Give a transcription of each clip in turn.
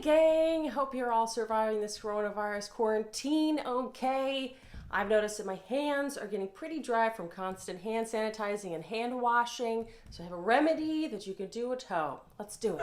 gang, hope you're all surviving this coronavirus quarantine okay. I've noticed that my hands are getting pretty dry from constant hand sanitizing and hand washing, so I have a remedy that you can do at home. Let's do it.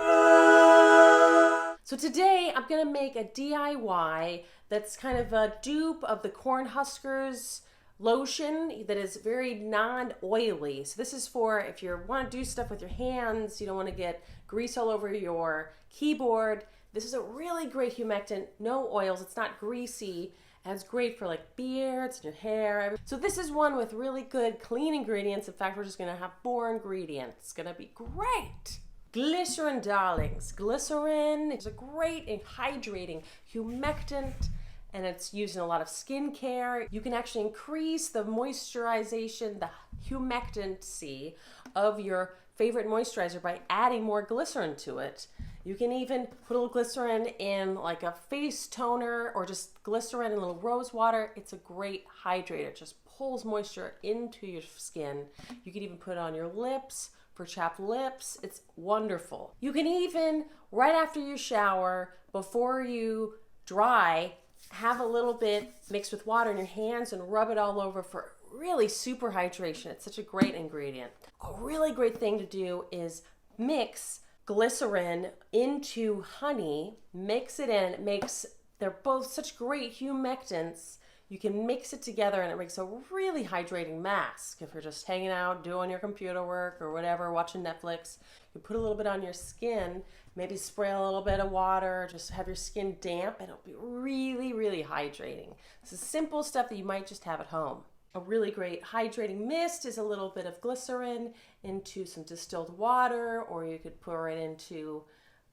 So today I'm gonna make a DIY that's kind of a dupe of the Corn Huskers lotion that is very non-oily. So this is for if you want to do stuff with your hands, you don't want to get grease all over your keyboard. This is a really great humectant, no oils, it's not greasy, and it's great for like beards and your hair. So this is one with really good clean ingredients. In fact, we're just gonna have 4 ingredients. It's gonna be great. Glycerin, darlings. Glycerin is a great and hydrating humectant, and it's used in a lot of skincare. You can actually increase the moisturization, the humectancy of your favorite moisturizer by adding more glycerin to it. You can even put a little glycerin in like a face toner or just glycerin in a little rose water. It's a great hydrator. It just pulls moisture into your skin. You can even put it on your lips for chapped lips. It's wonderful. You can even, right after you shower, before you dry, have a little bit mixed with water in your hands and rub it all over for really super hydration. It's such a great ingredient. A really great thing to do is mix glycerin into honey, mix it in. It makes, they're both such great humectants. You can mix it together and it makes a really hydrating mask. If you're just hanging out, doing your computer work or whatever, watching Netflix, you put a little bit on your skin, maybe spray a little bit of water, just have your skin damp, and it'll be really, really hydrating. This is simple stuff that you might just have at home. A really great hydrating mist is a little bit of glycerin into some distilled water, or you could pour it into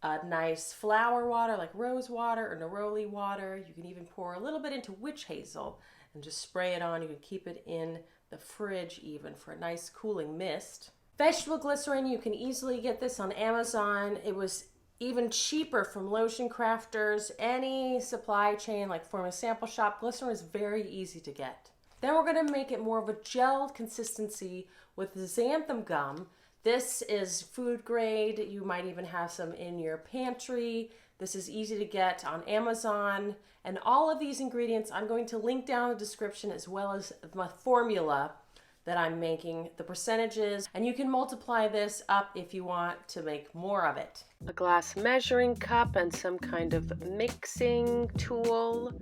a nice flower water like rose water or neroli water. You can even pour a little bit into witch hazel and just spray it on. You can keep it in the fridge even for a nice cooling mist. Vegetable glycerin, you can easily get this on Amazon. It was even cheaper from Lotion Crafters. Any supply chain like Form a Sample Shop, glycerin is very easy to get. Then we're going to make it more of a gel consistency with xantham gum. This is food grade. You might even have some in your pantry. This is easy to get on Amazon. And all of these ingredients I'm going to link down in the description, as well as my formula that I'm making, the percentages, and you can multiply this up if you want to make more of it. A glass measuring cup and some kind of mixing tool.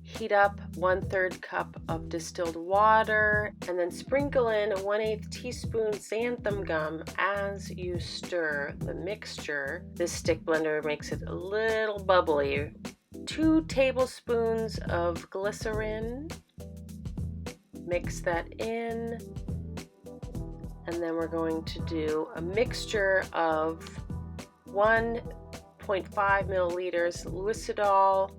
Heat up 1/3 cup of distilled water, and then sprinkle in a 1/8 teaspoon xantham gum as you stir the mixture. This stick blender makes it a little bubbly. 2 tablespoons of glycerin. Mix that in, and then we're going to do a mixture of 1.5 milliliters leucidal,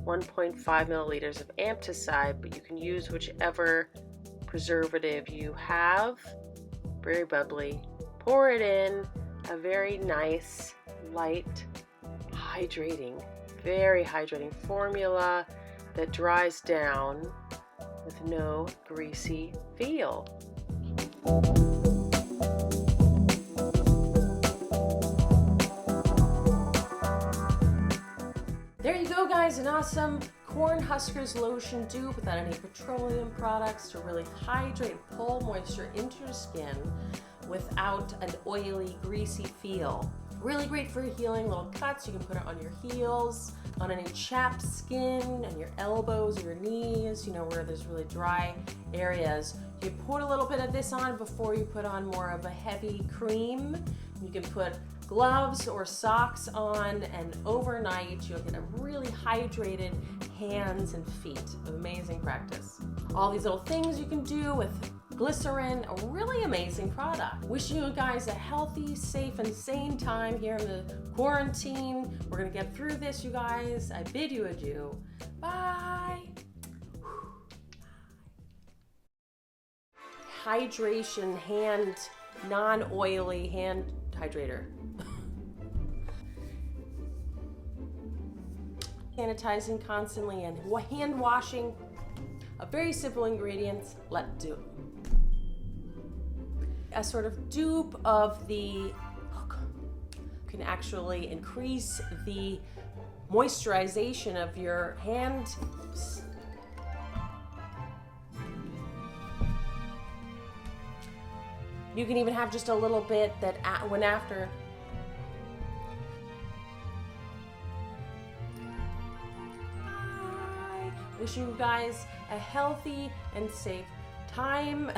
1.5 milliliters of ampticide, but you can use whichever preservative you have. Very bubbly. Pour it in. A very nice, light, hydrating, very hydrating formula that dries down with no greasy feel. There you go, guys, an awesome Corn Huskers lotion dupe without any petroleum products to really hydrate and pull moisture into your skin without an oily, greasy feel. Really great for healing little cuts. You can put it on your heels, on any chapped skin, and your elbows or your knees, you know, where there's really dry areas. You put a little bit of this on before you put on more of a heavy cream. You can put gloves or socks on, and overnight you'll get a really hydrated hands and feet. Amazing practice. All these little things you can do with glycerin, a really amazing product. Wishing you guys a healthy, safe, and sane time here in the quarantine. We're gonna get through this, you guys. I bid you adieu. Bye. Hydration hand, non-oily hand hydrator. Sanitizing constantly and hand washing. A very simple ingredients. Let's do it. A sort of dupe of the can actually increase the moisturization of your hand. You can even have just a little bit that when after. Bye. Wish you guys a healthy and safe time.